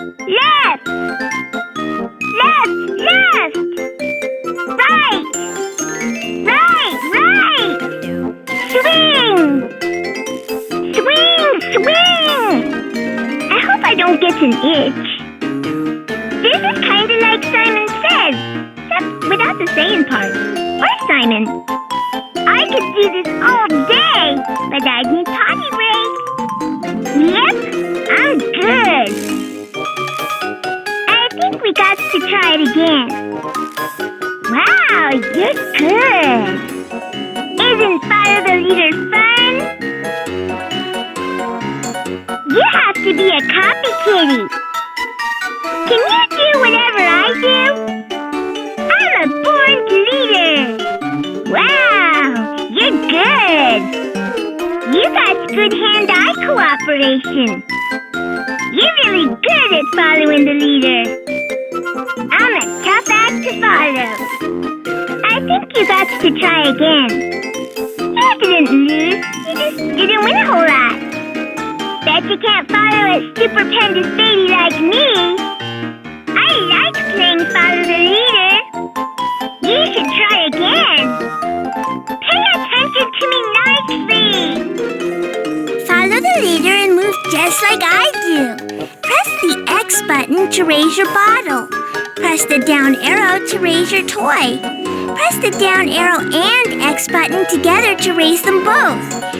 Left! Left! Left! Right! Right! Right! Swing! Swing! Swing! I hope I don't get an itch. This is kind of like Simon Says, except without the saying part. Or Simon. I could do this all day, but I need potty break. Yep, I'm good. I think we got to try it again. Wow, you're good. Isn't follow the leader fun? You have to be a copy kitty. Can you do whatever I do? I'm a born leader. Wow, you're good. You got good hand-eye cooperation. You're really good at following the leader. I'm a tough act to follow. I think you got to try again. You didn't lose. You just didn't win a whole lot. Bet you can't follow a stupendous baby like me. I like playing follow the leader. You should try again. Pay attention to me nicely. Follow the leader and move just like I do. Press the X button to raise your bottle. Press the down arrow to raise your toy. Press the down arrow and X button together to raise them both.